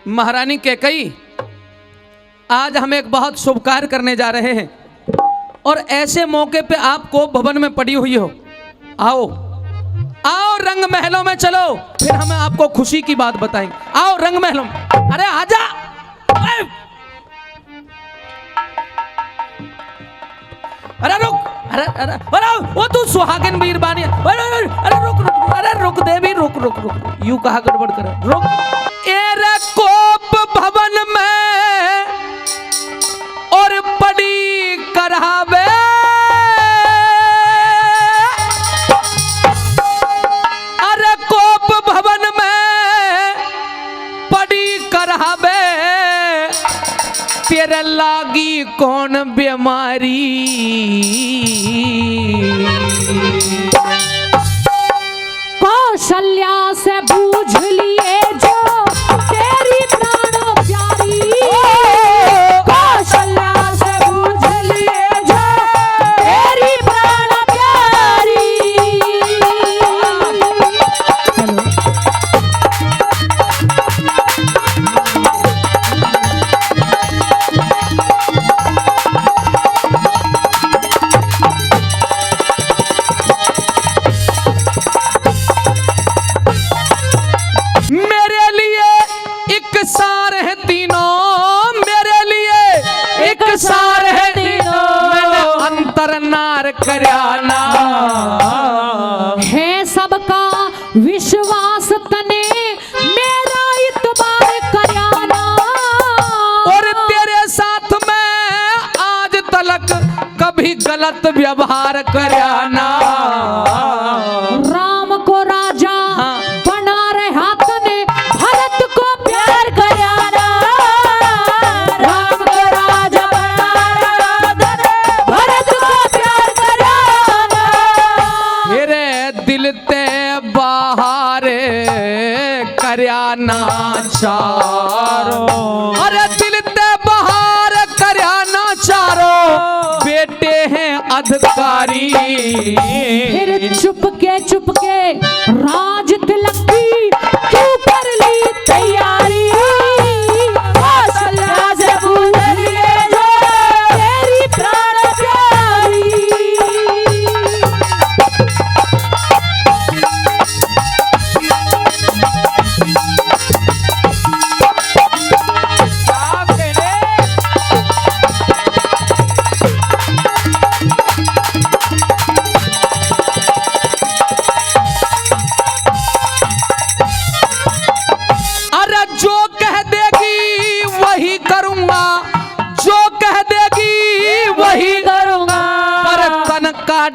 महारानी कैकेयी, आज हम एक बहुत शुभ कार्य करने जा रहे हैं और ऐसे मौके पे आप कोप भवन में पड़ी हुई हो, आओ आओ रंग महलों में चलो, फिर हम आपको खुशी की बात बताएंगे। आओ रंग महलों में। अरे आजा, अरे रुक, अरे वो तू सुहागिन वीरबानी, अरे रुक देवी, रुक रुक रुक, यूं कहा गड़बड़ कर, रुक। एरे कोप भवन में और पड़ी करावे, अरे कोप भवन में पड़ी करावे, तेरे लागी कौन बीमारी, कौशल्या से बूझ लिए जो तेरी प्राण प्यारी, कौशल्या से बूझ लिए जो तेरी प्राण प्यारी। करयाना है सबका विश्वास तने मेरा इतबार करयाना, और तेरे साथ में आज तलक कभी गलत व्यवहार करयाना। राम को राजा बना रहा तने भरत को प्यार करयाना, राम को राजा बना रहा तने भरत को प्यार करयाना। मेरे दिल ते बाहर करयाना चारो, अरे दिल ते बाहर करयाना चारो, बेटे हैं अधिकारी। फिर चुपके राज तिलक की तू कर ली तैयारी, कौशल्या से बूझ लिए जो तेरी प्राण प्यारी।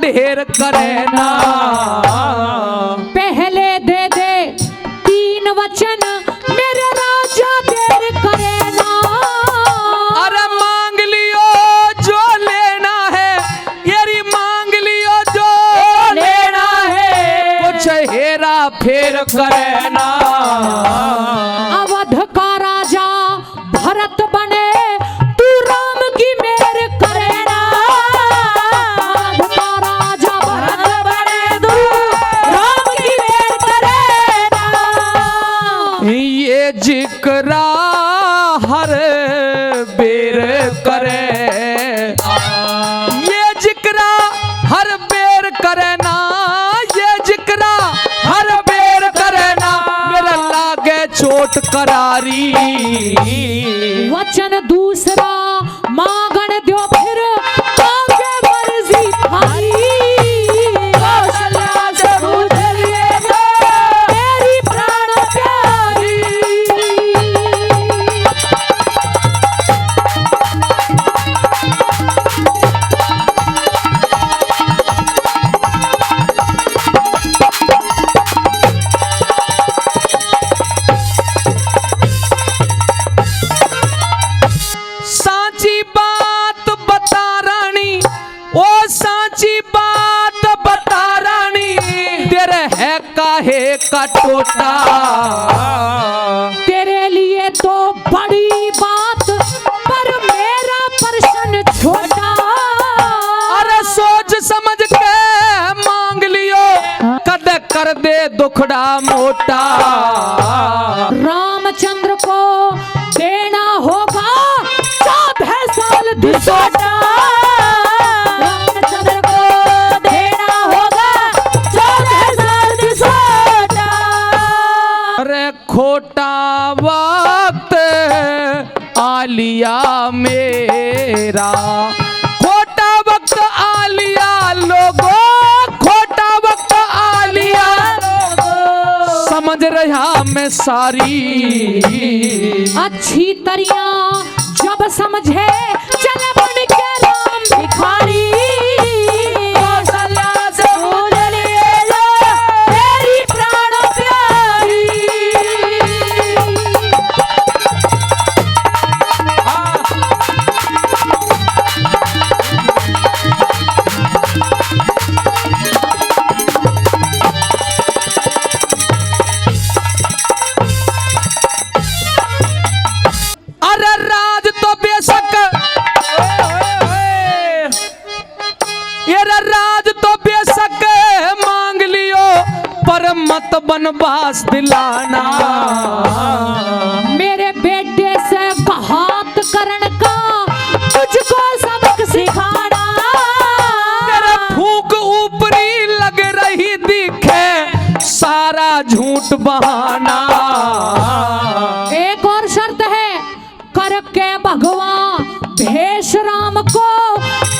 ढेर करे ना, पहले दे दे 3 वचन मेरे राजा देर करे ना, अरे मांग लियो जो लेना है, येरी मांग लियो जो लेना है, कुछ हेरा फेर करे ना। अवध का राजा भरत बने तू राम की मेर करे ना, जिक्रा हर बेर करे, ये जिक्रा हर बेर करे ना, ये जिक्रा हर बेर करे ना, मेरा लागे चोट करारी। वचन दूसरा मांगन दो फिर आगे मर्जी थारी, कौशल्या से बूझ लिए जो तेरी प्राण प्यारी। सांची बात बता रानी, ओ सांची बात बता रानी, तेरे है काहे का टोटा, तेरे लिए तो बड़ी बात पर मेरा प्रश्न छोटा, अरे सोच समझ के मांग लियो, कद कर दे दुखड़ा मोटा। रामचंद्र को सोटा, रामचंद्र को देना होगा 14 साल सोटा। अरे खोटा वक्त आलिया मेरा, खोटा वक्त आलिया लोगो, खोटा वक्त आलिया समझ रहा मैं सारी। अच्छी तरिया जब समझे चले बन के राम भिखारी। कौशल्या से पूछ लिए लो तेरी प्राण प्यारी। अरे राज तो बेशक, ये राज तो बेशक मांग लियो पर मत बनवास दिलाना। मेरे बेटे से घात करण का तुझको सबक सिखाना। तेरे फूक ऊपरी लग रही दिखे सारा झूठ बहाना। एक और शर्त है करके भगवान भेष राम को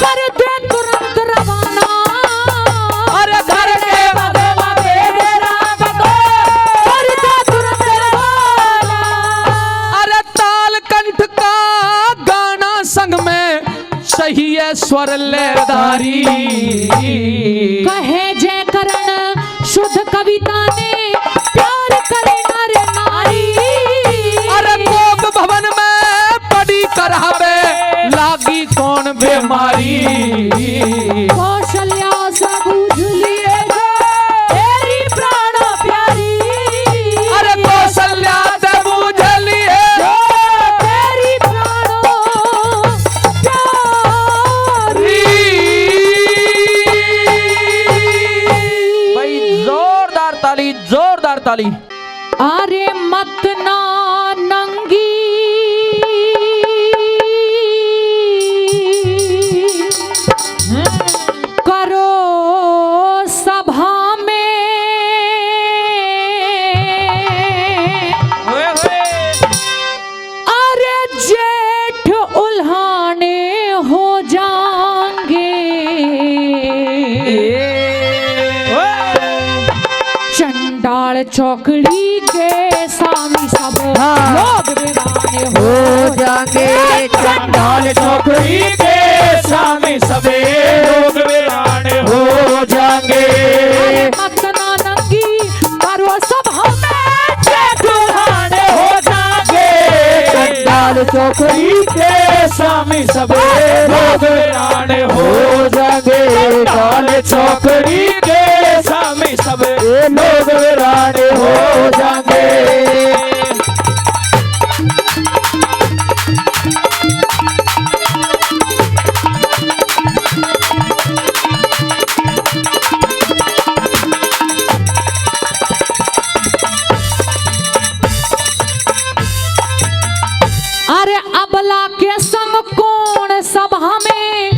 कर दे तुरंत रवाना। अरे घर के भगवान भेष राम को कर दे तुरंत रवाना। अरे ताल कंठ का गाना संग में सही है स्वर लयदारी। कहे जय करण शुद्ध कविता ने प्यार करे नर नारी। अरे कोप भवन में पड़ी करहबे लागी कौन बीमारी। कौशल्या से पूछ लिए जो तेरी प्राण प्यारी। अरे कौशल्या से बूझ लिए जो तेरी प्राण प्यारी। भाई जोरदार ताली, जोरदार ताली। अरे मत ना नंगी करो सभा में। अरे जेठ उल्हाने हो जाएंगे। चंडाल चौकड़ी के सामी सब लोग वीराने हो जाएंगे। चंडाल चौकड़ी के सामने सबे लोग वीराने हो जाएंगे। मत ना नंगी करो सभा में जेठ उल्हाने हो जाएंगे। चंडाल चौकड़ी के सामने सबे लोग वीराने हो जाएंगे। चंडाल चौकड़ी के सामने सबे लोग वीराने हो जाएंगे। अरे अबला के संग कौन सभा में,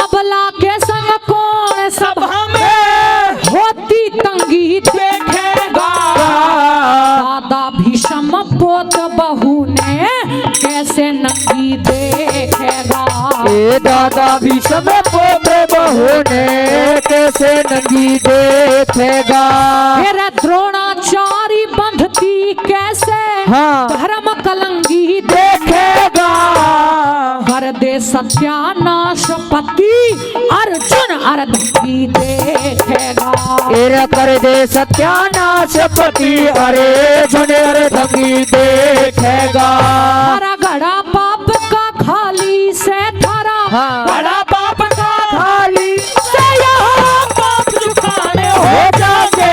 अबला के संग कौन सभा में होती तंगी देखेगा। दादा भीषम पोत बहू ने कैसे नंगी देखेगा। ए दादा भी समय पोते बहू ने कैसे नंगी देखेगा। फिर द्रोणाचारी बंधती कैसे हाँ। धर्म कलंगी देखेगा। कर दे सत्यानाश पति अर्जुन अर्धंगी देखेगा। तेरा कर दे सत्यानाश पति अरे झुने अर्धंगी देखेगा। हरा घड़ा पाप का खाली से थारा हाँ। घड़ा पाप का खाली से यहाँ पाप चुकाने हो हो जाके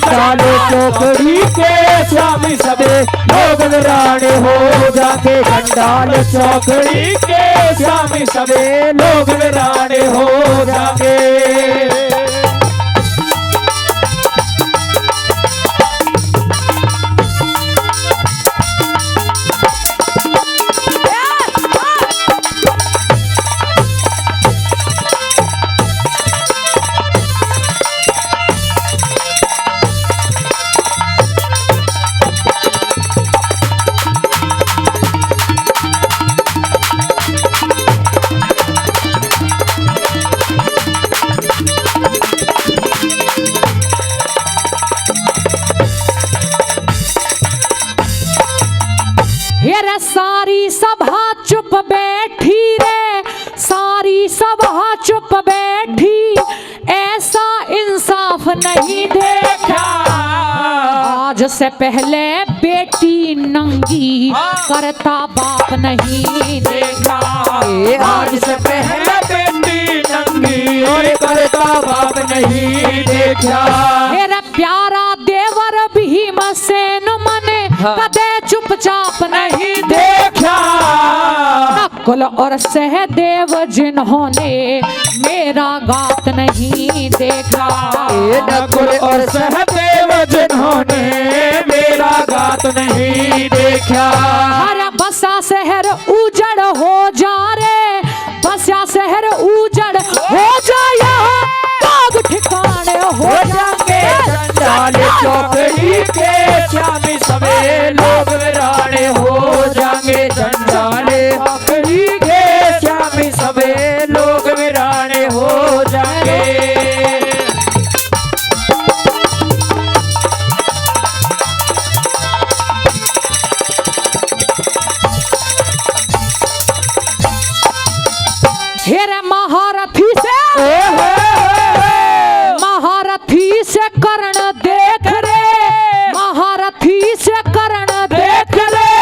डाले चौकड़ी के स्वामी सबे लोग वीराने हो जाके। खंडाल चौकड़ी के स्वामी सबे लोग वीराने हो जाके। हे रे सारी सभा चुप बैठी रे, सारी सभा चुप बैठी, ऐसा इंसाफ नहीं देखा। आज से पहले बेटी नंगी करता बाप नहीं देखा। आज से पहले बेटी नंगी और करता बाप नहीं देखा। मेरा प्यारा देवर भीमसेन मने कदे चुपचाप नहीं देखा। नकुल और सहदेव जिन्होंने मेरा गात नहीं देखा। नकुल और सहदेव जिन्होंने मेरा गात नहीं देखा। हर बसा शहर उजड़ हो जा रे, बसा शहर उजड़ हो जाया, बाग ठिकाने हो जाएंगे। चंडाल चौकड़ी के श्यामी सबे लोग वीराने हो जाएंगे। चंडाल चौकड़ी के श्यामी सबे लोग वीराने हो जाएंगे। हेरे महारथी से करण देख रे, महारथी से करण देख रे,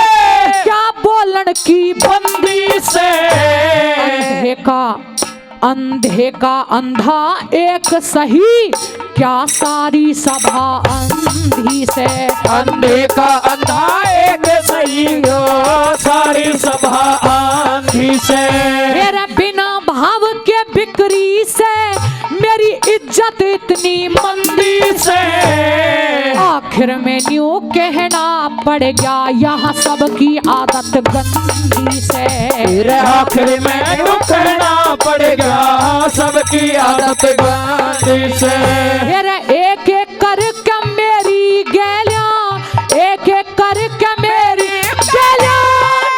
क्या बोलन की बंदी से अंधे का अंधा एक सही, क्या सारी सभा अंधी से। अंधे का अंधा एक सही हो, सारी सभा आंधी से। मेरे बिना भाव के बिक्री से मेरी इज्जत इतनी मंदी से। आखिर में यूं कहना पड़ गया यहाँ सबकी आदत गंदी से। आखिर में यूं कहना पड़ेगा सबकी आदत गंदी से। एक एक करके मेरी गैलियां, एक एक करके मेरी गैलियां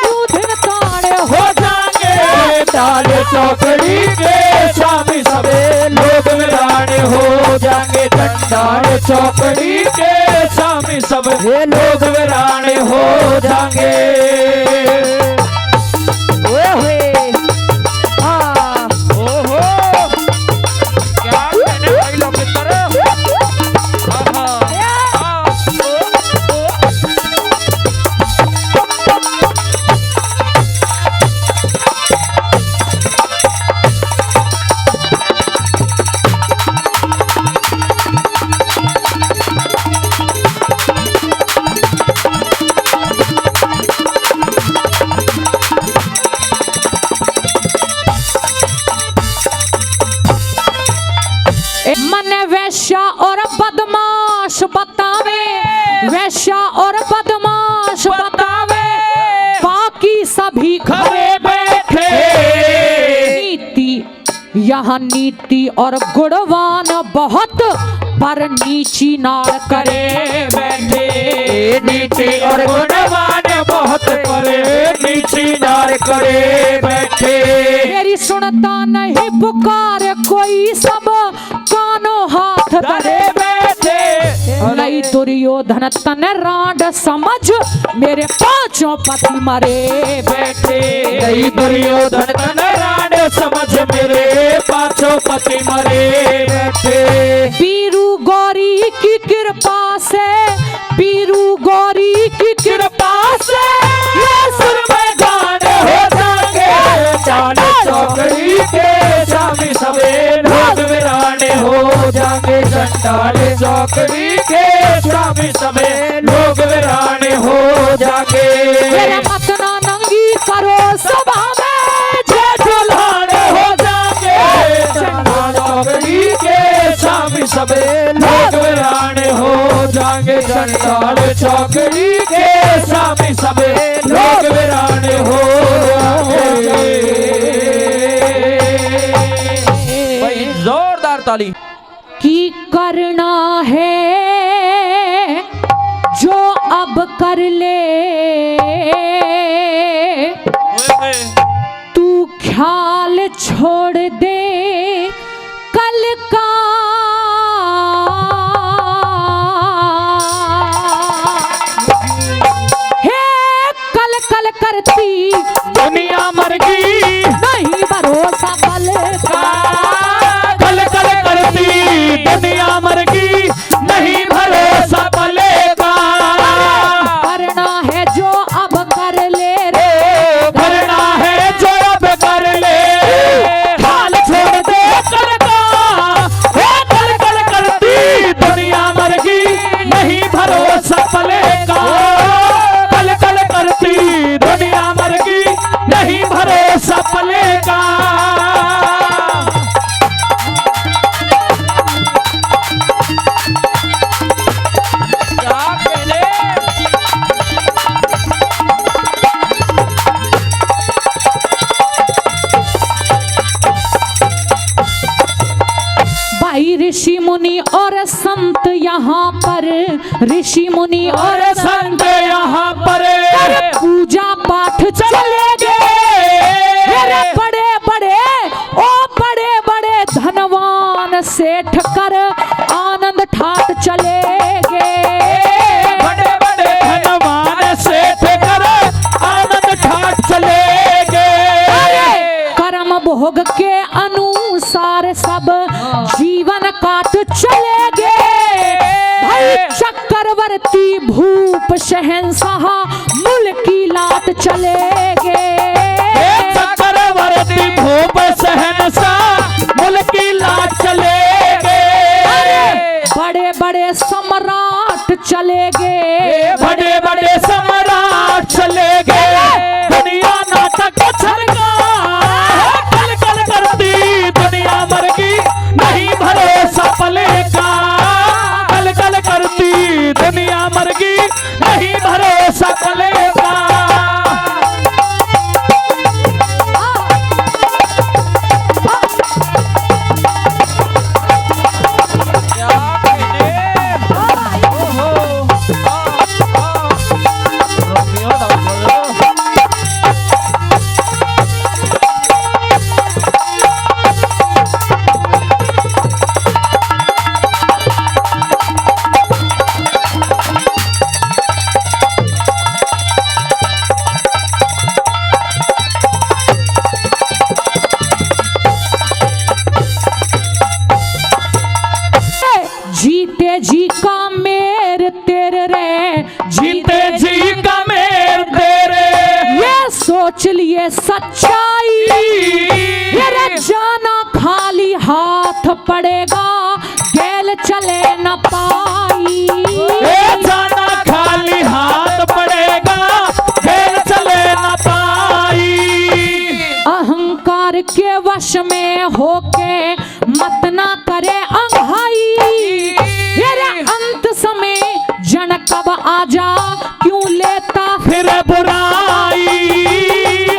दूधिन ताने हो जाएंगे। डाल चौकड़ी के श्यामी सबे लोग वीराने हो जाएंगे। डाल चौकड़ी के श्यामी सबे लोग वीराने हो जाएंगे। वैश्या और बदमाश बतावे, वैश्या और बदमाश बतावे, बाकी सभी घरे बैठे। नीति यहाँ नीति और गुणवान बहुत, पर नीची नाड़ करे बैठे। नीति और गुणवान बहुत करे, नीची नाड़ करे बैठे। मेरी सुनता नहीं पुकार कोई, सब कानों हाथ धरे बैठे। लई दुर्योधन तन रांड समझ, मेरे पांचों पति मरे बैठे। लई दुर्योधन तन रांड समझ, मेरे पांचों पति मरे बैठे। बीरू गौरी की कृपा से, बीरू गौरी की कृपा से ये सुर में गाने हो जाएंगे। चाल चौकड़ी के श्यामी सबे लोग वीराने हो जाएंगे। चंडाल चौकड़ी के श्यामी सबे लोग वीराने हो जाएंगे। मेरा मतना नंगी करो सभा में, जय दुल्हाने हो जाएंगे। चंडाल चौकड़ी के श्यामी सबे लोग वीराने हो जाएंगे। चंडाल चौकड़ी के श्यामी सबे लोग वीराने हो जाएंगे। जोरदार ताली। की करना है जो अब कर ले, तू ख्याल छोड़ दे कल का। हे कल कल करती दुनिया मर गई नहीं भरोसा पल का। कल कल करती दुनिया मर गई नहीं भरोसा पलेगा। करना है जो अब कर ले रे, करना है जो अब कर ले, हाल छोड़ दे करना। कल कल करती दुनिया मर गई नहीं भरोसा पलेगा। कल कल करती दुनिया मर गई नहीं भरोसा पलेगा। भाई ऋषि मुनि और संत यहाँ पर, ऋषि मुनि और संत यहाँ पर पूजा पाठ चलेंगे। मेरे बड़े बड़े ओ बड़े बड़े धनवान सेठ कर आनंद ठाट चलेंगे। बड़े बड़े धनवान सेठ कर आनंद ठाट चलेंगे। कर्म भोग के अनुसार सब जीवन काट चलेंगे। भाई चक्रवर्ती भूप शहंशाह मुल्की लाट चलेंगे। चक्रवर्ती भूप शहंशाह मुल्की लाट चलेंगे। बड़े बड़े सम्राट चलेंगे। बड़े बड़े सम्राट चलेंगे। दुनिया नाटक छलका। कल कल करती दुनिया मर गई नहीं भरोसा पलेगा। कल कल करती दुनिया मर गई नहीं भरोसा पलेगा। जीते जी का मेर तेरे रे, जीते जी का मेर तेरे, ये सोच लिए सच्चाई। मेरे जाना खाली हाथ पड़ेगा, गेल चले न पाई। ए जाना खाली हाथ पड़ेगा, गेल चले न पाई। अहंकार के वश में होके मत ना करे अंघाई। मेरे अंत समय जन कब आजा क्यों लेता फिर बुराई।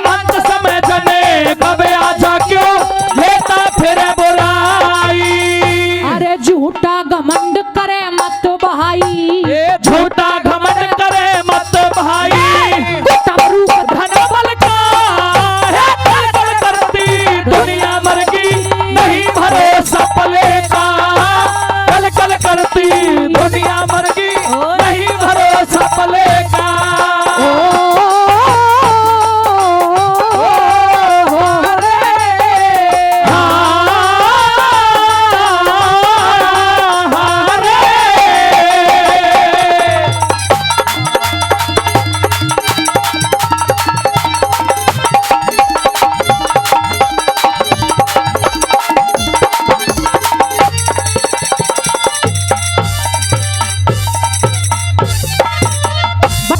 अंत समय जने कब आजा क्यों लेता फिर बुराई। अरे झूठा घमंड करे मत भाई, झूठा घमंड करे मत भाई। तमरू धन बल का है कल कल करती दुनिया मर गई नहीं भरोसा पलेगा। कल कल करती दुनिया मर गई नहीं भरोसा पलेगा।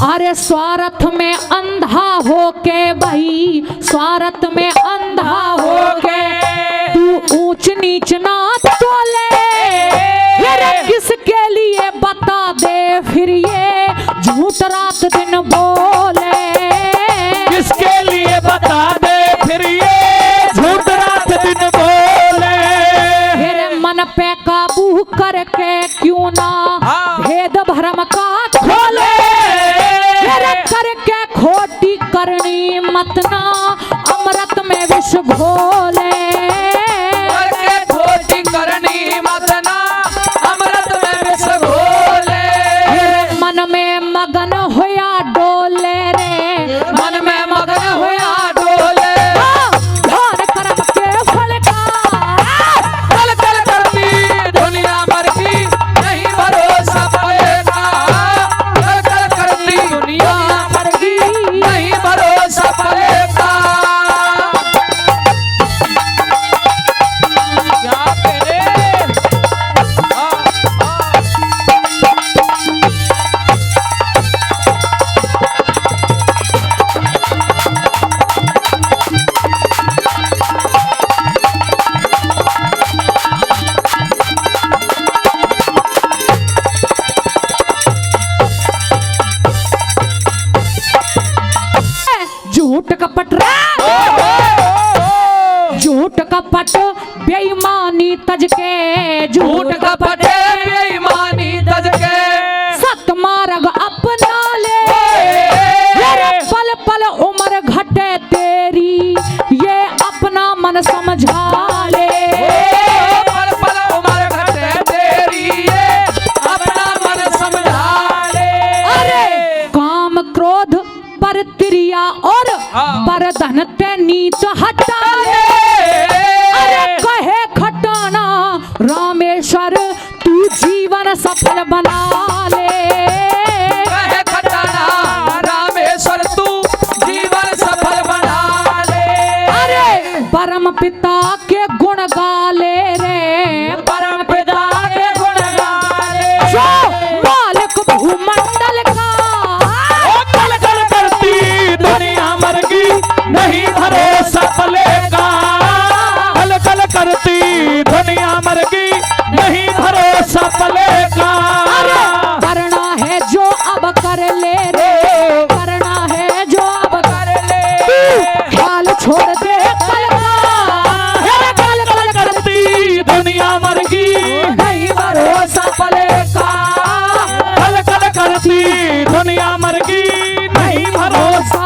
अरे स्वार्थ में अंधा होके भाई, स्वार्थ में अंधा होके तू ऊंच नीच ना तोले। अरे किसके लिए बता दे फिर ये झूठ रात दिन बोले। किसके लिए बता दे फिर ये झूठ रात दिन बोले। फिर मन पे काबू करके क्यों ना भेद भरम का खोले। करके खोटी करनी मत ना अमृत में विष घोले। करके खोटी करनी मत ना अमृत में विष घोले। मन में मगन होया डोले रे, मन में झूठ कपट झूठ कपट बेईमानी तज के झूठ कपट बेईमानी तज के सत मार्ग अपना ले पल पल उम्र घटे तेरी ये अपना मन समझा ले पल पल उम्र घटे तेरी ये अपना मन समझा ले। अरे काम क्रोध पर त्रिया और पर धन ते नीच हटा ले। अरे कहे खटाना रामेश्वर तू जीवन सफल बना ले। कहे खटाना रामेश्वर तू जीवन सफल बना ले। अरे परम पिता के गुण गाले रे परम पिता के गुण गाले जो मालिक भूमंडल का कल कल करती दुनिया मर गई नहीं भरोसा पले का। कल कल करती दुनिया मर गई नहीं भरोसा पले का। अरे करना है जो अब कर ले रे करना है जो अब कर ले हाल छोड़ दे कल का। कल कल करती दुनिया मर गई नहीं भरोसा पले का। कल कल करती दुनिया मर गई नहीं भरोसा।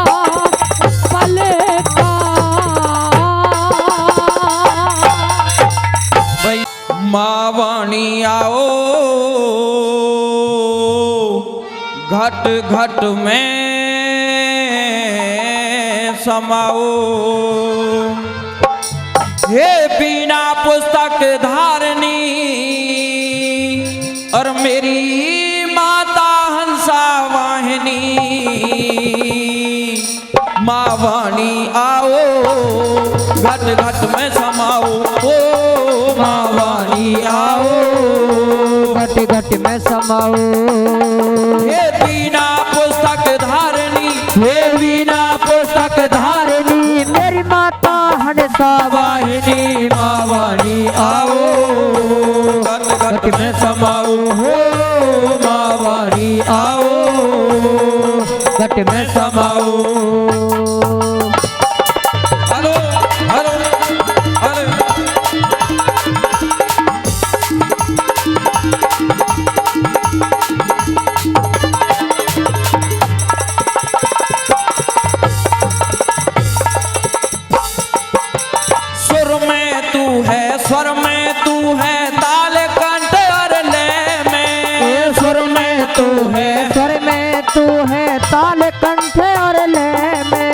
पले का भाई मावाणी आओ घट घट में समाओ हे बिना पुस्तक धारनी और मेरी माता हंसा वाहिनी मावाणी आओ घट घट में समाओ ओ मावाणी आओ घट घट में समाओ। हे बिना पुस्तक धारनी हे बिना पुस्तक धारनी मेरी माता हंसा वाहिनी मावाणी आओ घट घट में समाओ हो मावाणी आओ घट में समाओ। हेलो हेलो हेलो सुर में तू है स्वर में तू है ताल कंठ और लय में सुर में तू है स्वर में तू है ताल कंठ और लय में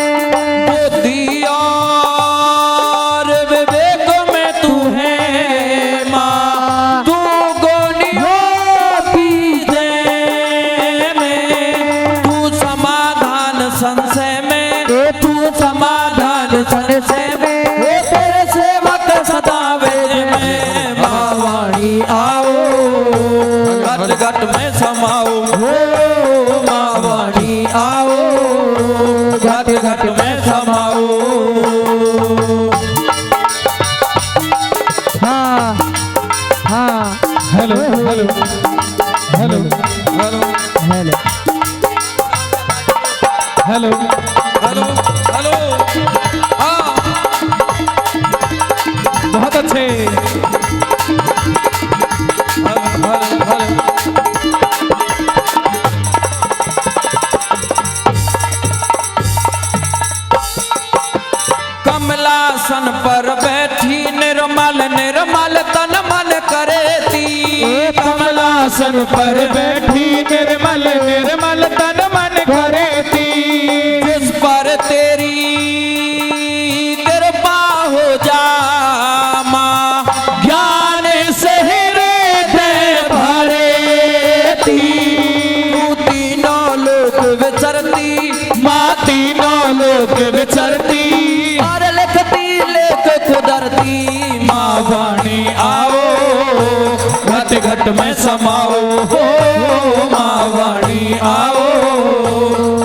बुद्धि और विवेक में तू है माँ तू गोनियों की जय में तू समाधान संशय में तू समाधान संशय में हे तेरे सेवक सदा वेद में मावाणी आओ घट घट में समाओ हो मावाणी आओ घट घट में समाओ। हाँ हाँ hello hello hello hello hello hello hello hello हाँ बहुत अच्छे। हेलो हेलो कमलासन पर बैठी निर्मल निर्मल तन मन करेती कमलासन पर बैठी निर्मल निर्मल तन मन करेती जिस पर तेरी कृपा हो जा माँ ज्ञान से हृदय भरेती तू तीनों लोक विचरती माँ तीनों लोक विचरती और लिखती लेख कुदरती माँ वाणी आओ घट घट में समाओ हो माँ वाणी आओ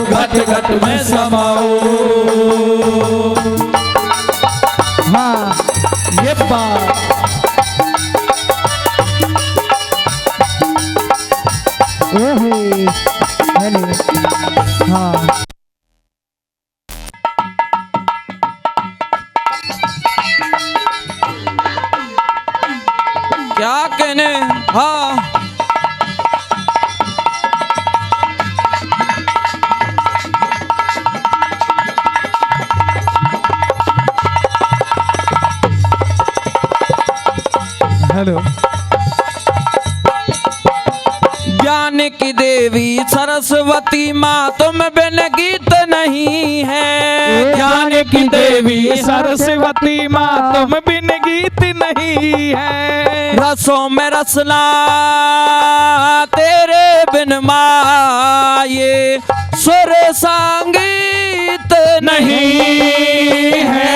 घट घट में समाओ। हाँ ये बात हेलो हाँ क्या कहने। हाँ हेलो। ज्ञान की देवी सरस्वती माँ तुम बिन गीत नहीं है। ज्ञान की देवी सरस्वती माँ तुम बिन गीत नहीं है। रसों में रसना तेरे बिन माँ ये सुर संगीत नहीं है।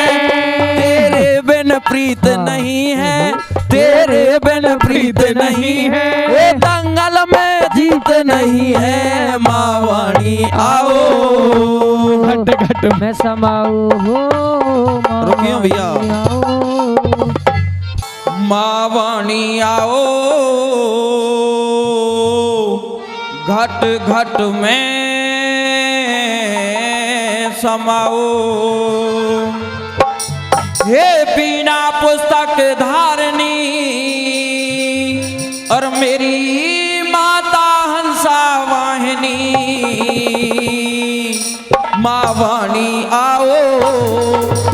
तेरे बिन प्रीत नहीं है। तेरे बिन प्रीत नहीं है। ये दंगल में जीत नहीं है। माँ वाणी आओ घट घट मैं समाऊ हो रुकियो भैया। माँ वाणी आओ घट घट में समाओ। हे बिना पुस्तक धारनी और मेरी माता हंसा वाहिनी। माँ वाणी आओ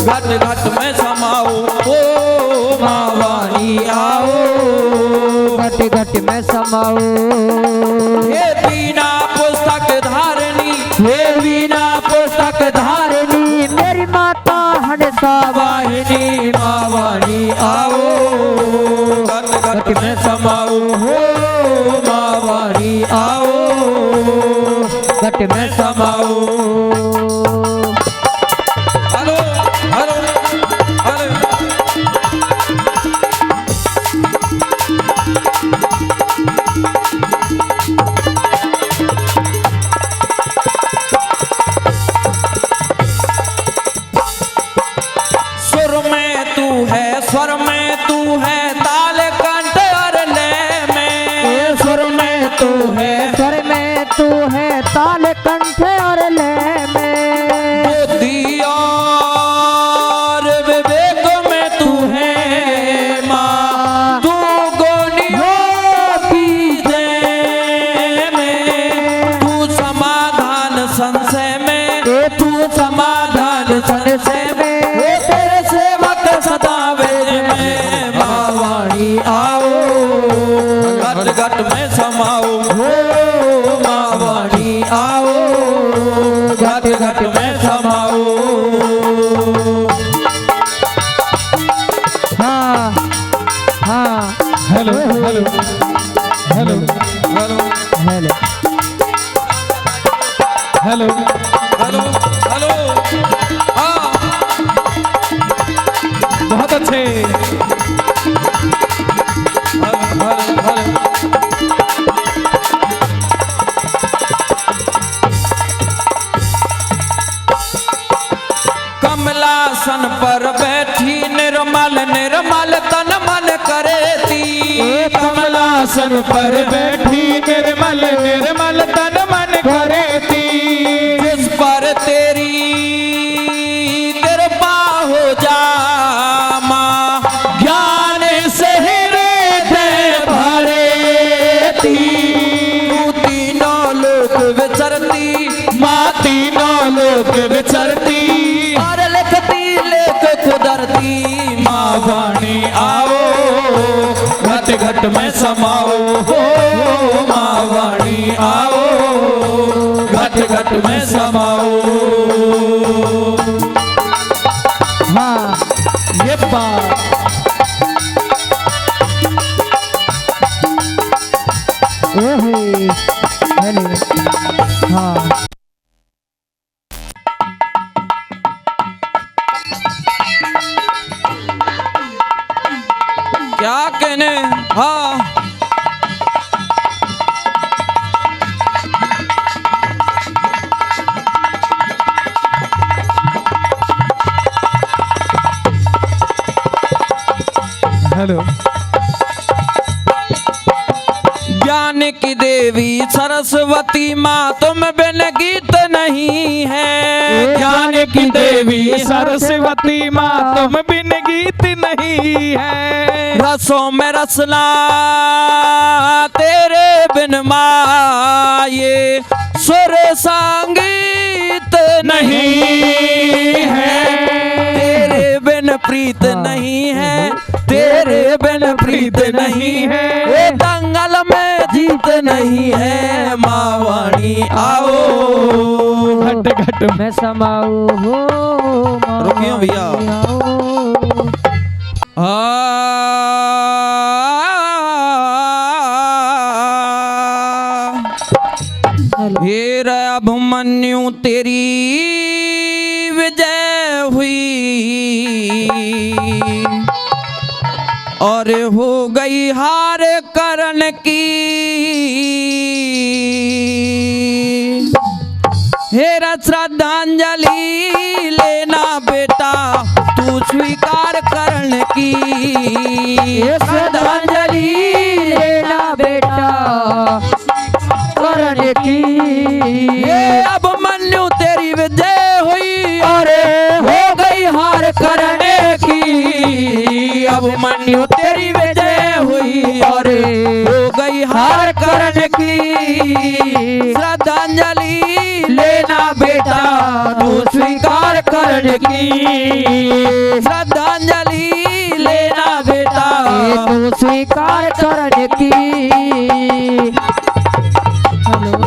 घट घट में समाओ। ओ माँ वाणी आओ घट घट में समाऊ। हे बिना पुस्तक धारनी। हे बिना पुस्तक धारनी मेरी माता हंसा वाहिनी। माँ वाणी आओ घट घट में समाओ। हो माँ वाणी आओ घट में समाओ। Hello hello hello. सुर में तू है स्वर में तू है ताल कंठ और लय में। सुर में तू है स्वर में तू है ताल कंठ और लय में। बुद्धि और विवेक में तू है माँ। तू गोनियों की जय में। तू समाधान संशय में। तू समाधान संशय में। वो तेरे सेवक सदा वेद में। माँ वाणी आओ घट घट में समाओ। हो माँ वाणी आओ घट घट में समाओ। हाँ हाँ hello hello hello hello hello hello hello hello. हाँ बहुत अच्छे। Hello hello. कमलासन पर बैठी निर्मल निर्मल तन मन करेती। कमलासन पर बैठी निर्मल निर्मल तन मन करेती। जिस पर तेरी कृपा हो जा माँ ज्ञान से हृदय भरेती। तू तीनों लोक विचरती। माँ तीनों लोक विचरती और लिखती लेख कुदरती। माँ वाणी आओ घट घट में समाओ। हो माँ वाणी आओ घट घट में समाओ। हाँ ये बात हेलो हाँ क्या कहने। हाँ हेलो। ज्ञान की देवी सरस्वती माँ तुम बिन गीत नहीं है। ज्ञान की देवी सरस्वती माँ तुम बिन गीत नहीं है। रसों में रसना तेरे बिन माँ ये सुर संगीत नहीं है। तेरे बिन प्रीत नहीं है, तेरे बिन प्रीत नहीं है, ये दंगल में जीत नहीं है। माँ वाणी आओ घट घट मैं समाऊ हो रुकियो भैया। हे रे अभिमन्यु तेरी विजय हुई और हो गई हार करण की। हेरा श्रद्धांजलि लेना बेटा तू स्वीकार करण की। श्रद्धांजलि लेना बेटा करण की। ये अभिमन्यु तेरी विजय हुई अरे हो गई हार करने की। अभिमन्यु तेरी विजय हुई और हो गई हार करने की। श्रद्धांजलि लेना बेटा तू स्वीकार करने की। श्रद्धांजलि लेना बेटा तू स्वीकार करने की। हेलो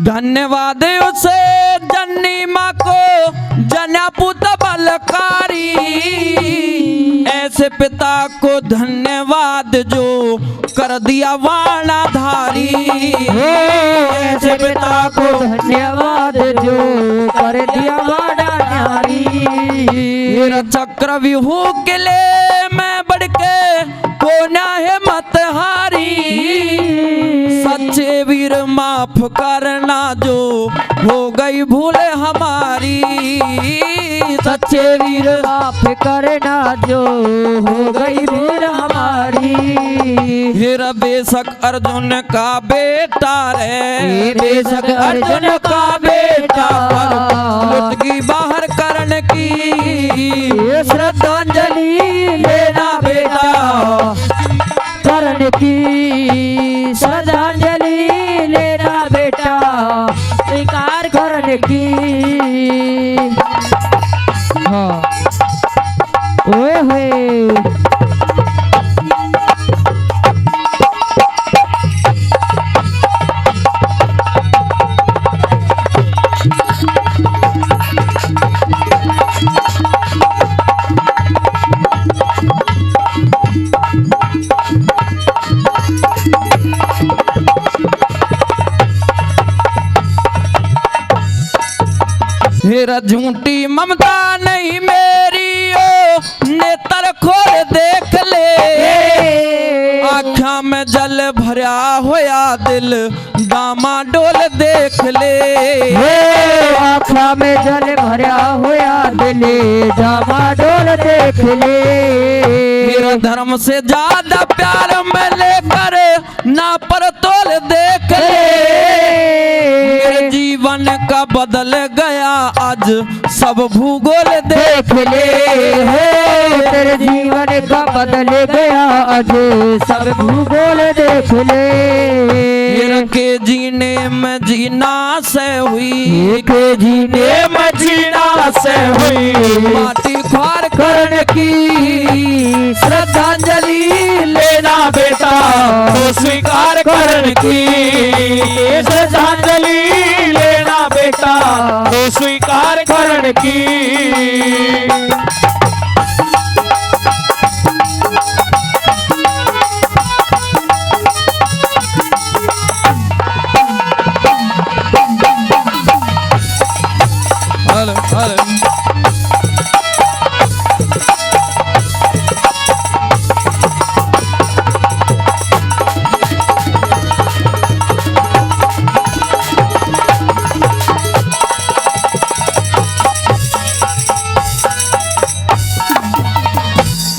धन्यवाद उसे जन्नी माँ को जना पुत बलकारी। ऐसे पिता को धन्यवाद जो कर दिया वाणाधारी। ऐसे पिता को धन्यवाद जो कर दिया वाणाधारी। चक्रव्यूह के लिए मैं बढ़ के कोना है मत हारी। सच्चे वीर माफ करना जो हो गई भूल हमारी। सच्चे वीर माफ करना जो हो गई भूल हमारी। हेरा बेशक अर्जुन का बेटा रे, बेशक अर्जुन का बेटा पर लुटकी बाहर करण की। श्रद्धांजलि लेना बेटा करण की। श्रद्धांजलि लेना बेटा स्वीकार करण की। हाँ ओए होए हेरा झूठी ममता नहीं मेरी ओ नेत्र खोल देख ले। आँखा में जल भरा होया दिल दामा डोल देख ले। आँखा में जल भरा होया दिल दामा डोल देख ले। मेरा धर्म से ज्यादा प्यार में लेकर ना पर तोल देख ले। मेरे जीवन का बदल गया आज सब भूगोल देख ले। तेरे जीवन का बदल गया आज सब भूगोल देख ले। मेरे के जीने में जीना से हुई, के जीने में जीना से हुई। माटी ख्वार करण की। श्रद्धांजलि लेना बेटा तो स्वीकार करण की। श्रद्धांजलि लेना बेटा तो स्वीकार करण की।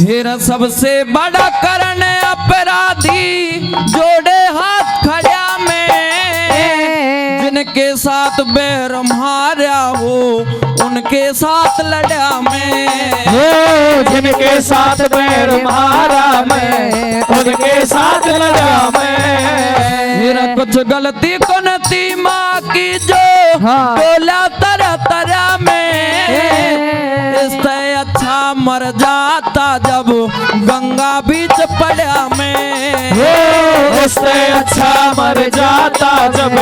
फिर सबसे बड़ा करण अपराधी जोड़े हाथ खड़ा में, जिनके साथ बैर मारा हो उनके साथ लड़ा मैं। जिनके साथ बैर मारा मैं उनके साथ लड़ा मैं। मेरा कुछ गलती कुनती माँ की जो बोला तरह तरह में, इससे अच्छा मर जाता जब गंगा बीच पड़ा मैं। इससे अच्छा मर जाता जब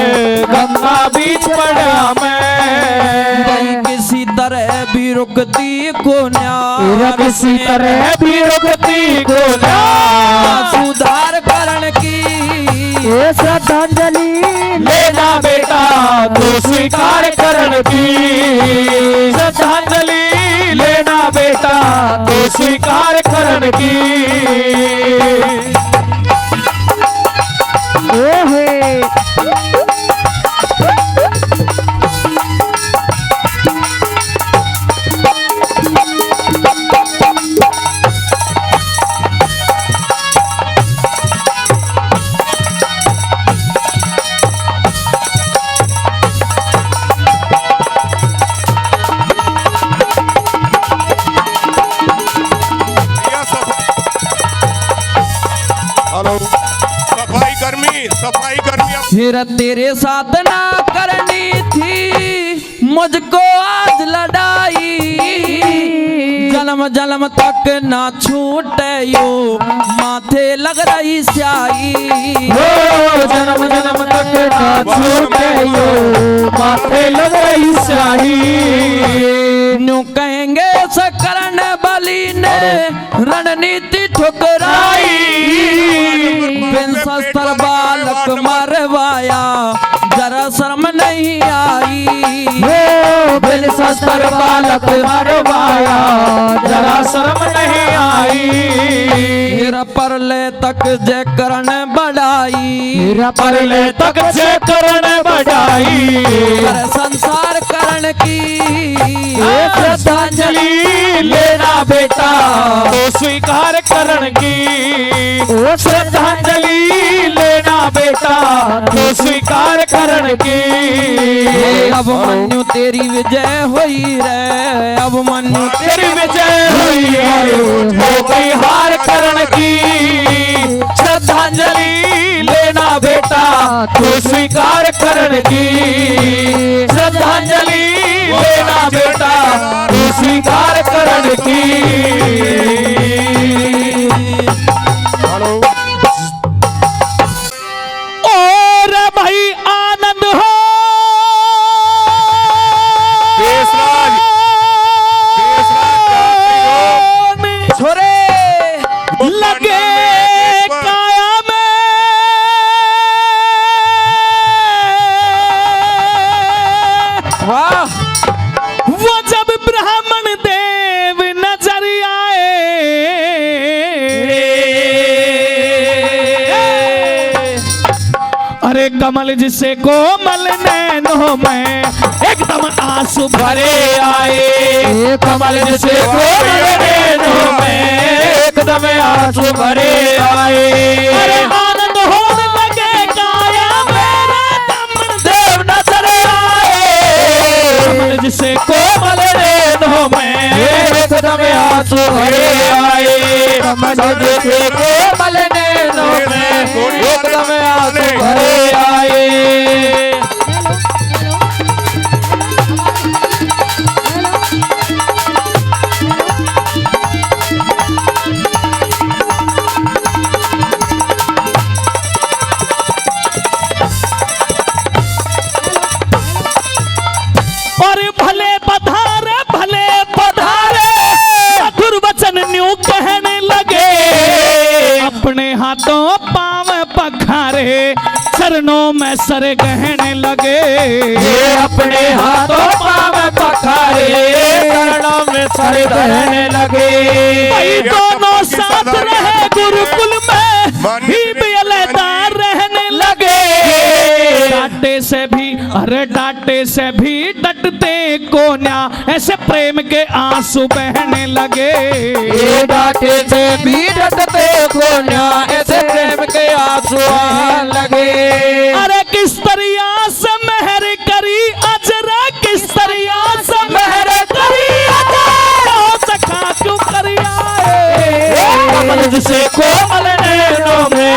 गंगा बीच पड़ा मैं। भाई किसी तरह भी रुकती को न्याय, किसी तरह भी रुकती को न्याय। सुधार करण की श्रद्धांजलि लेना बेटा तो स्वीकार करण की। श्रद्धांजलि लेना बेटा तो स्वीकार करण की। सफाई कर्मी फिर तेरे साथ ना करनी थी मुझको आज लड़ाई, जन्म जन्म तक ना छूटे यो माथे लग रही स्याही। जन्म जन्म तक ना छूटे यो माथे लग रही स्याही। न्यू कहेंगे सकरण बली ने रणनीति ठुकराई, बिन शस्त्र बालक मरवाया जरा शर्म नहीं आई। बिन शस्त्र बालक मरवाया जरा शर्म नहीं आई। मेरा परले तक जय करण बढ़ाई, परले तक जय करण बढ़ाई। संसार करण की श्रद्धांजलि लेना बेटा तो स्वीकार करण की। श्रद्धांजलि लेना बेटा तो स्वीकार करण की। अब मन्यु तेरी विजय हुई रे, अब मन्यु तेरी विजय हुई है हो गई हार करण की। श्रद्धांजलि लेना बेटा तो स्वीकार करण की। श्रद्धांजलि लेना बेटा तो स्वीकार करण की। और भाई आनंद हो छोरे लगे काया में। वाह वो जब ब्राह्मण देव नजर आए, अरे कमल जिसे कोमल नैनों में एकदम आंसू भरे आए। कमल जिसे कोमल नैनों में एकदम आंसू भरे आए। अरे आनंद होने लगे काया मेरे ब्राह्मण देव नजर आए। कमल जिसे कोमल नैनों में एकदम आंसू भरे आए। कमल जिसे कोमल नैनों में एकदम आंसू भरे आए। और भले पधारे मधुर वचन न्यू कहने लगे। अपने हाथों पांव पखारे चरणों में सर गहने लगे। अपने हाथों पांव पखारे चरणों में सर गहने लगे। भाई दोनों साथ रहे गुरुकुल में ही भी अलहदा रहने लगे। डांटे से भी, अरे डांटे से भी डटते कोन्या, ऐसे प्रेम के आंसू बहने लगे। ये डांटे से भी डटते कोन्या, ऐसे प्रेम के आंसू बहने लगे। अरे किस तरिया से मेहर करी अजरा, किस तरिया से मेहर करी अजरा, सखा क्यों करिया कमल जिसे कोमल नैनों में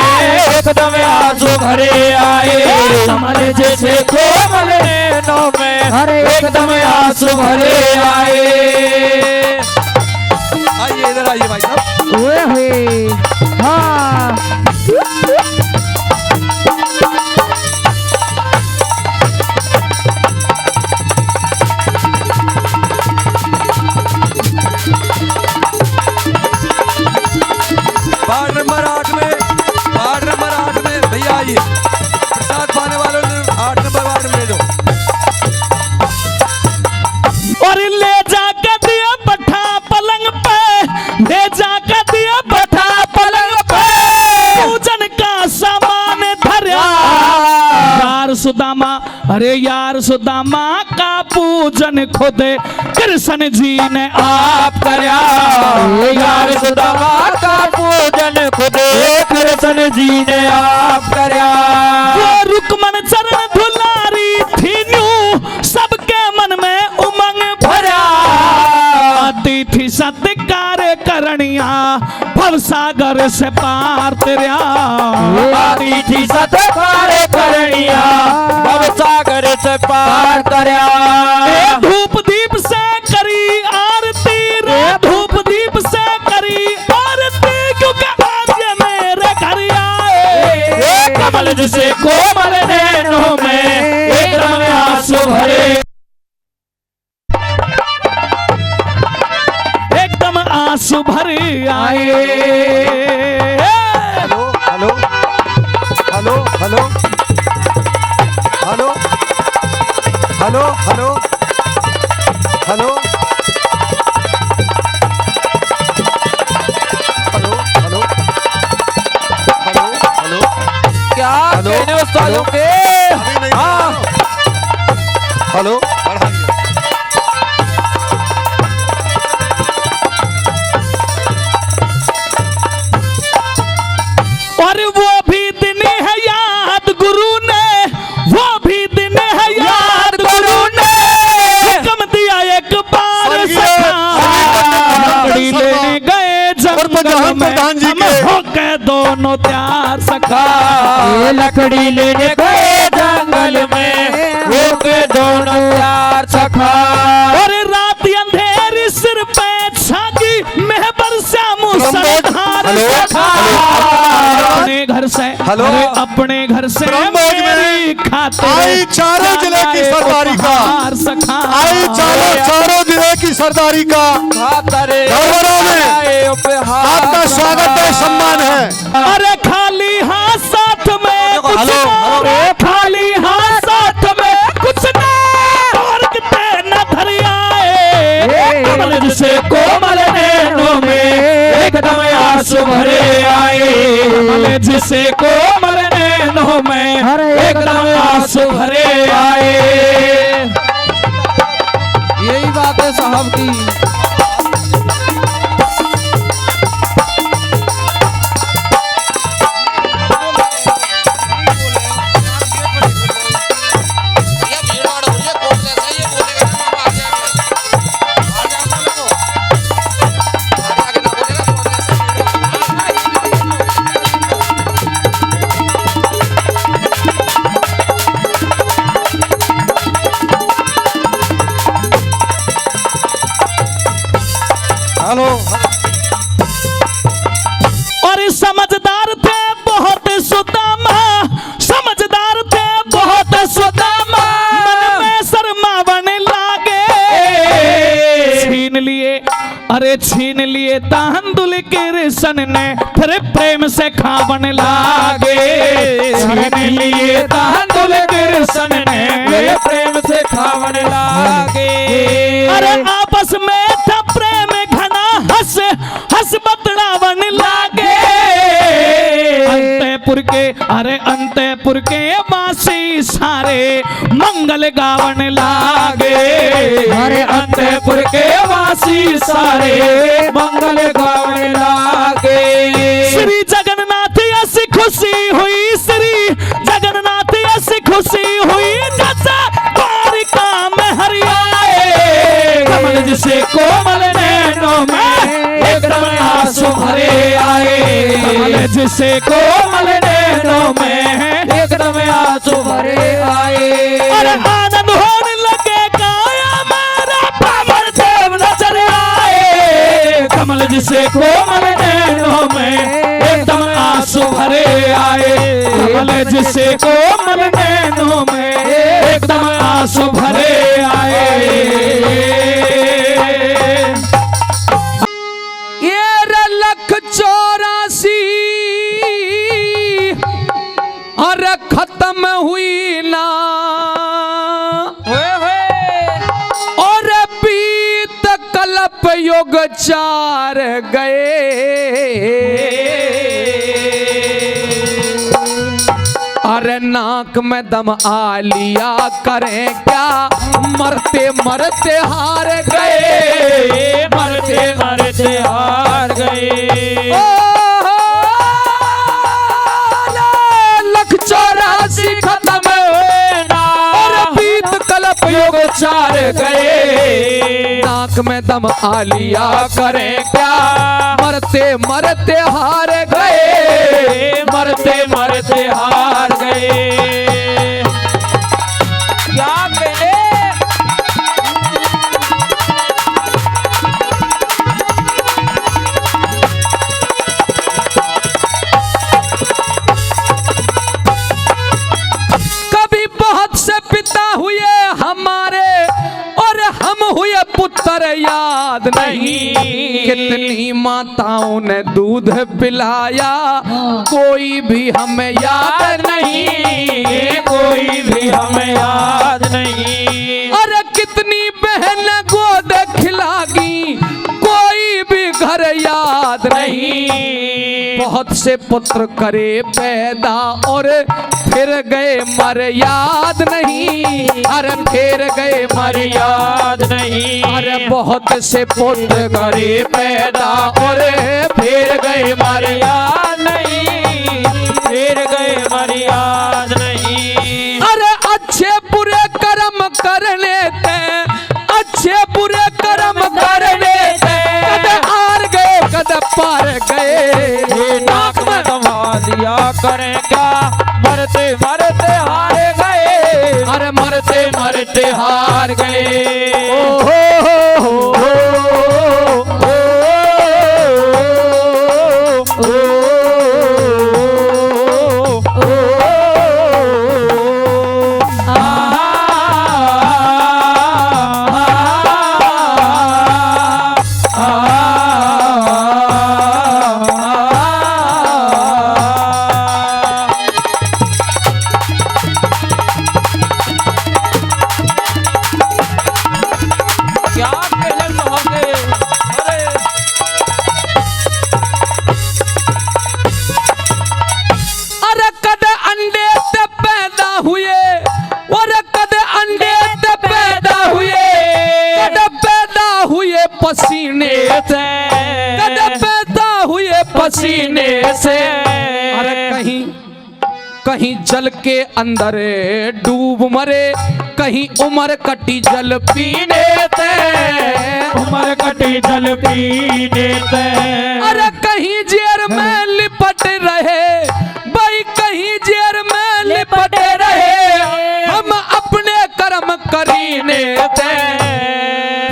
एकदम आंसू भरे आए। कमल जैसे कोमल नैनों में एकदम आंसू भरे आए। आइए इधर आइए भाई साहब। ओए होए, हाँ वार्ड नंबर 8 में भैया आइए, प्रसाद पाने वालों ने 8 नंबर वार्ड में ले जाओ। और ले जाकर दिया बैठा पलंग पे, ले जाकर दिया बैठा पलंग पे, पूजन का सामान धरा। यार सुदामा, अरे यार सुदामा का पूजन खुद कृष्ण जी ने आप करया। यार सुदामा का पूजन खुद कृष्ण जी ने आप करया। वो रुक्मण चरण धुलारी थी न्यू, सबके मन में उमंग भरा। आती थी सत्कार करनिया, भवसागर से पार तेरा। आती थी सत्कार करनिया, भवसागर से पार करया। धूप दीप से करी आरती रे, धूप दीप से करी आरती, क्योंकि आज ये मेरे घर आए। कमल जिसे कोमल नैनों में एकदम आंसू भरे, एकदम आंसू भरे आए। Hello hello hello hello hello hello hello hello hello hello hello hello क्या कहने उस्तादों के। अभी नहीं, हाँ हेलो बढ़ाइए। और वो भी दिन है याद गुरु ने, वो भी दिन है याद गुरु ने, हुक्म दिया एक बार सखा। लकड़ी लेने गए जंगल में, हम हो गए दोनों तैयार सखा। ये लकड़ी लेने गए जंगल में, वो के दोनों यार सखा। और रात अंधेरी सिर पे छागी, मेहबर श्याम सरदार सखा। अपने घर से, हेलो। अरे अपने घर से ब्रह्मोज में मेरी खातिर आई चारों जिले की सरदारी का, सखा। आई चारों जिले की सरदारी का गौरव में आपका स्वागत है, सम्मान है। अरे खाली हाथ साथ में कुछ हेलो, ना रे, खाली हाथ साथ में कुछ ना, और कितने न धरियाए। कमल जिसे कोमल नैनों में एकदम आंसू भरे आए। कमल जिसे कोमल नैनों में एकदम आंसू भरे आए। यही बात है साहब की। हेलो और समझदार थे बहुत सुदामा, समझदार थे बहुत सुदामा, मन में शर्मावन लागे। छीन लिए, अरे छीन लिए तांदुल कृष्ण ने, फिर प्रेम से खावन लागे। छीन लिए तांदुल कृष्ण ने, फिर प्रेम से खावन लागे। अरे आपस में था प्रेम घना, हंस हंस बतलावन लागे। अंतपुर के अरे अंतपुर के वासी सारे मंगल गावन लागे। अरे अंतपुर के वासी सारे मंगल गावन लागे। श्री जगन्नाथ ऐसी खुशी हुई, श्री जगन्नाथ ऐसी खुशी हुई जैसे द्वारिका में हरियाए। कमल जिसे कोमल नैनों में एकदम आंसू भरे आए। कमल जिसे कोमल नैनों में एकदम आंसू भरे आए। अरे आनंद होने लगे काया मेरा पावन देव नजर आए। कमल जिसे कोमल नैनों में एकदम आंसू भरे आए। कमल जिसे कोमल नैनों में एकदम आंसू भरे आए। ये लख 84 और खत्म हुई ना और बीत कल्प युग 4 गए। अरे नाक में दम आ लिया करें क्या, मरते मरते हार गए। मरते मरते हार गए। लख 84 खत्म हुए ना और बीत कल्प युग 4 गए। नाक में दम आ लिया करें क्या, मरते मरते हार गए। मरते मरते हार गए। क्या कहे कभी बहुत से पिता हुए हमारे और हम हुए पुत्र याद नहीं। कितनी माताओं ने दूध पिलाया कोई भी हमें याद नहीं। कोई भी हमें याद नहीं। अरे कितनी बहन गोद खिलागी कोई भी घर याद नहीं। बहुत से पुत्र करे पैदा और फिर गए मर याद नहीं। अरे फिर गए मर याद नहीं। अरे बहुत से पुत्र करे पैदा और फिर गए मर याद नहीं। फिर गए मर याद नहीं। अरे अच्छे बुरे कर्म करने थे, अच्छे बुरे कर्म करने थे। कद हार गए कद पार गए। नाक में दबा दिया करें क्या, मरते मरते हार गए। अरे मरते मरते हार गए। ओ हो हो पसीने से कद पैदा हुए पसीने से। अरे कहीं कहीं जल के अंदर डूब मरे, कहीं उमर कटी जल पीने ते। उमर कटी जल पीने ते। अरे कहीं जेर में लिपट रहे भाई, कहीं जेर में लिपट रहे हम अपने कर्म करीने ते।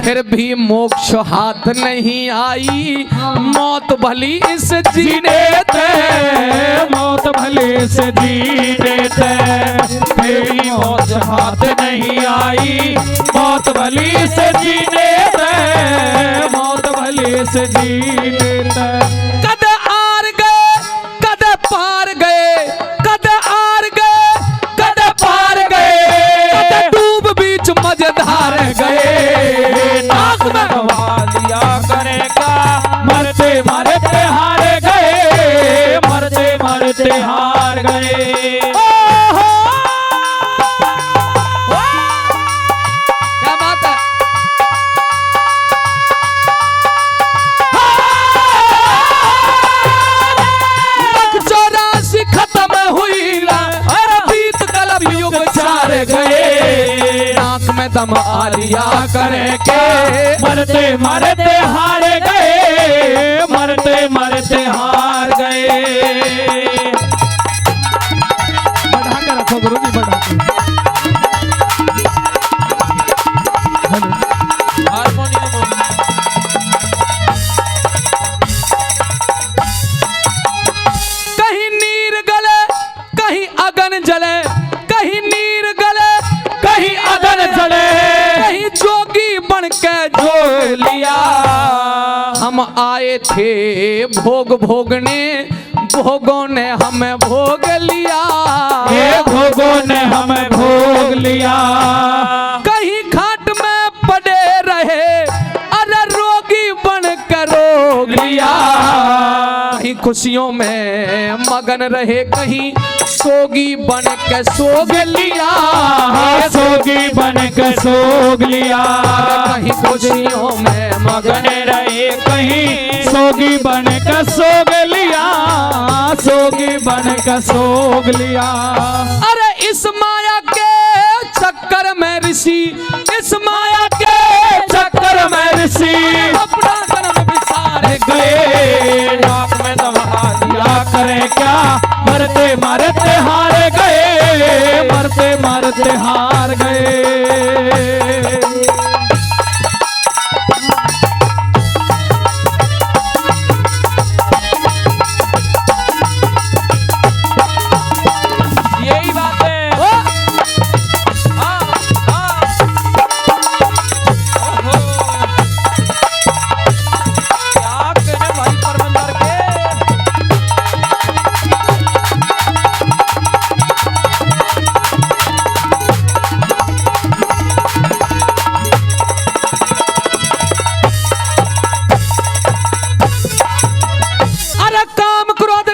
फिर भी मोक्ष हाथ नहीं आई, मौत भली इस जीने ते। मौत भले से जीने ते। फिर भी मौत हाथ नहीं आई, मौत भली से जीने ते। मौत भले से जीने ते। कद आर गए कद पार गए, कद आर गए कद पार गए, कद डूब बीच मझधार गए। नाक में दबा दिया करेगा, मरते मरते हार गए। मरते मरते हार गए। क्या बात है। लख 84 खत्म हुई ला, अरे बीत कलप युग चार गए। नाक में दम आ लिया करे के, मरते मरते हार गए, मरते मरते हार गए। बढ़ा के रखो गुरु जी, बढ़ा के। कहीं नीर गले कहीं अगन जले, कहीं नीर गले कहीं अगन जले, कहीं जोगी बन के जो लिया। हम आए थे भोग भोगने, भोगों ने हमें भोग लिया। ये भोगों ने हमें भोग लिया। कहीं खाट में पड़े रहे, अरे रोगी बन कर रोग लिया। कहीं खुशियों में मगन रहे, कहीं सोगी बन के सोग लिया। सोगी बन के सोग लिया। कहीं खुशियों में मगन रहे, कहीं सोगी बन के सोग लिया, सोगी बन के सोग लिया। अरे इस माया के चक्कर में ऋषि, इस माया के चक्कर में ऋषि अपना जन्म बिसार गए। नाक में दम आ लिया करे क्या, मरते मरते हार गए, मरते मरते हार गए। यही बात है। क्या कहने भाई परमंदर के। अरे काम क्रोध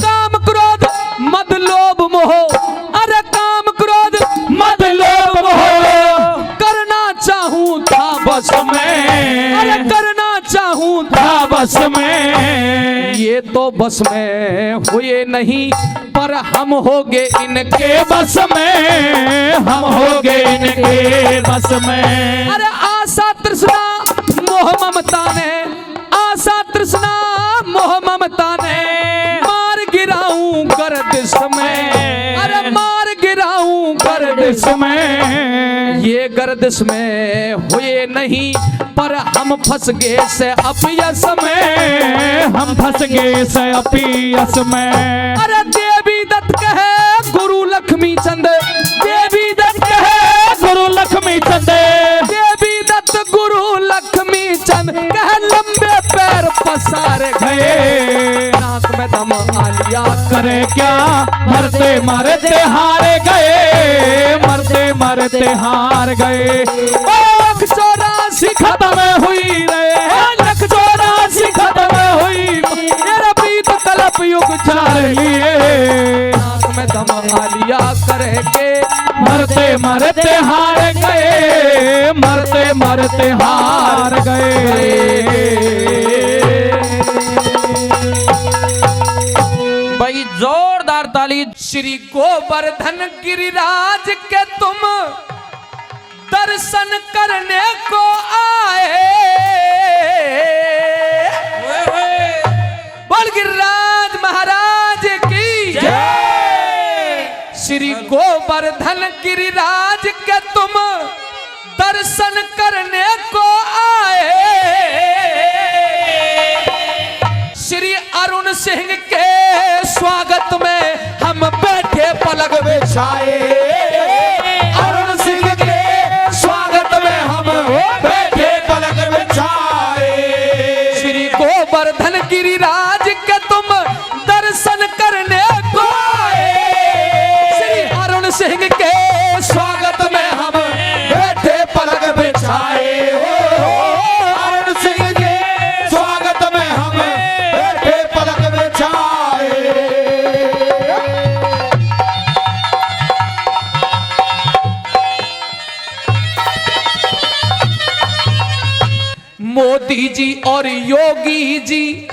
काम क्रोध मद लोभ मोह, अरे काम क्रोध मद लोभ मोह करना चाहूं था बस में, अरे करना चाहूं था था बस में। ये तो बस में हुए नहीं, पर हम होगे इनके बस में हम हो गए इनके बस में। अरे आशा तृष्णा मोह ममता ने, आशा तृष्णा मोह ममता ने मार गिराऊं गर्दिश में, अरे मार गिराऊं गर्दिश में। ये गर्दिश में हुए नहीं, पर हम फंस गए से अपयस में, हम फंस गए से अपयस में। अरे देवी दत्त कहे गुरु लक्ष्मी चंद, देवी दत्त कहे गुरु लक्ष्मी चंद, देवी दत्त गुरु लक्ष्मी चंद कहे लंबे पैर पसार गए। नाक में दम आ लिया करे क्या, मरते मरते हार गए, मरते मरते हार गए। लख 84 खत्म हुई रहे, लख 84 खत्म हुई मेरा बीत कलप युग चार लिए। नाक में दम आ लिया करे के, मरते मरते हार गए, मरते मरते हार गए। भाई जोरदार ताली। श्री गोवर्धन गिरिराज के तुम दर्शन करने को आए, बोल गिरिराज महाराज की जय। श्री गोवर्धन गिरिराज के तुम दर्शन करने को आए। श्री अरुण सिंह के स्वागत में हम बैठे पलक बिछाए, अरुण सिंह के स्वागत में हम बैठे पलक बिछाए। श्री गोवर्धन गिरिराज के तुम दर्शन करने को आए। श्री अरुण सिंह के स्वागत में हम बैठे पलक बिछाए। अरुण सिंह के स्वागत में हम बैठे पलक बिछाए। मोदी जी और योगी जी,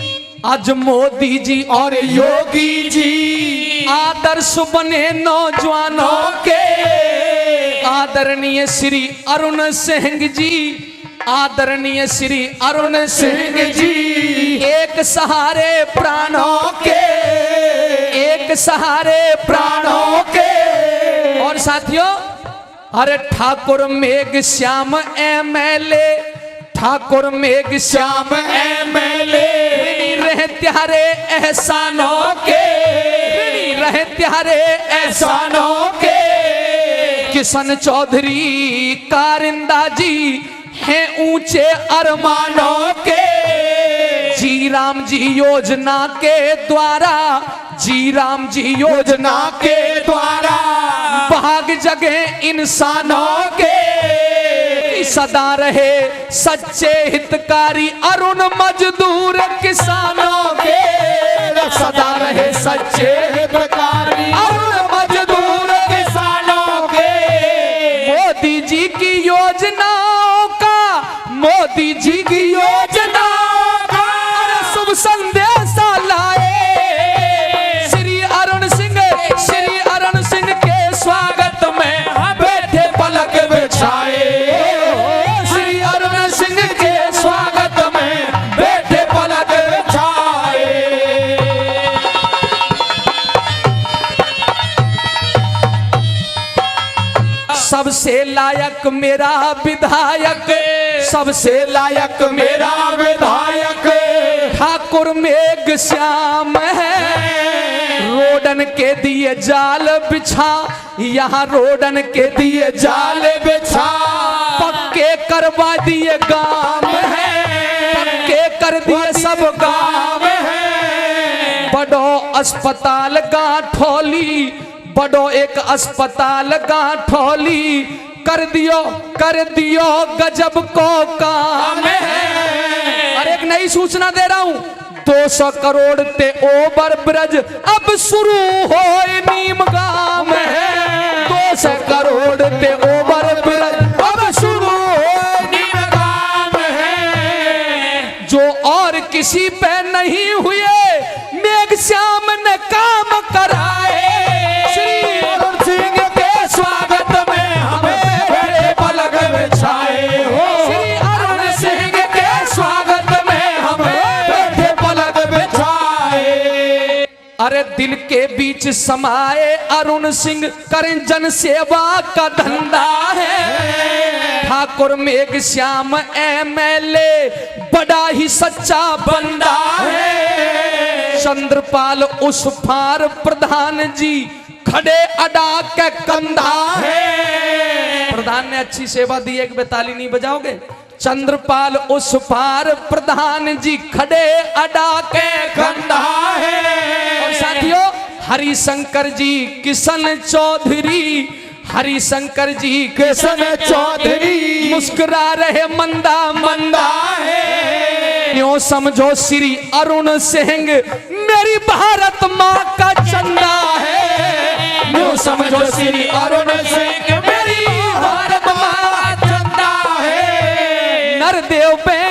आज मोदी जी और योगी जी आदर्श बने नौजवानों के। आदरणीय श्री अरुण सिंह जी, आदरणीय श्री अरुण सिंह जी, एक सहारे प्राणों के, एक सहारे प्राणों के। और साथियों, अरे ठाकुर मेघ श्याम एमएलए, ठाकुर मेघ श्याम एमएलए, रहे त्यारे एहसानों के, रहे त्यारे एहसानों के। किशन चौधरी कारिंदा जी हैं ऊंचे अरमानों के। जी राम जी योजना के द्वारा, जी राम जी योजना के द्वारा भाग जगे इंसानों के। सदा रहे सच्चे हितकारी अरुण मजदूर किसानों के, सदा रहे सच्चे हितकारी अरुण मजदूर किसानों के। मोदी जी की योजनाओं का, मोदी जी की योजनाओं का शुभ संदेश लाए श्री अरुण सिंह, श्री अरुण सिंह के स्वागत में बैठे पलक बिछाए। सबसे लायक मेरा विधायक, सबसे लायक मेरा विधायक ठाकुर मेघ श्याम है। रोडन के दिए जाल बिछा, यहाँ रोडन के दिए जाल बिछा, पक्के करवा दिए गांव है, पक्के कर दिए सब गांव है। बड़ो अस्पताल गांठोली, बड़ो एक अस्पताल गांठोली कर दियो गजब को काम है। और एक नई सूचना दे रहा हूं, 200 करोड़ ते ओवर ब्रिज अब शुरू हो नीम गांव है। 200 करोड़ ते ओवर ब्रिज अब शुरू हो नीम गांव है। जो और किसी पे नहीं हुए मेघ श्याम ने काम कराए। श्री अरुण सिंह के स्वागत में हमें बड़े पलक बिछाए हो। श्री अरुण सिंह के स्वागत में हमें बड़े पलक बिछाए। अरे दिल के बीच समाए अरुण सिंह करें जन सेवा का धंधा है। ठाकुर मेघ श्याम एमएलए बड़ा ही सच्चा बंदा है। चंद्रपाल उस पार प्रधान जी खड़े अड़ा के कंधा है। प्रधान ने अच्छी सेवा दी, एक बेताली नहीं बजाओगे? चंद्रपाल उस पार प्रधान जी खड़े अड़ा के कंधा है। और साथियों, हरिशंकर जी किशन चौधरी, हरिशंकर जी किशन चौधरी मुस्कुरा रहे मंदा मंदा है। यूं समझो श्री अरुण सिंह मेरी भारत माँ का चंदा है। यूं समझो श्री अरुण सिंह मेरी भारत माँ का चंदा है। नरदेव पे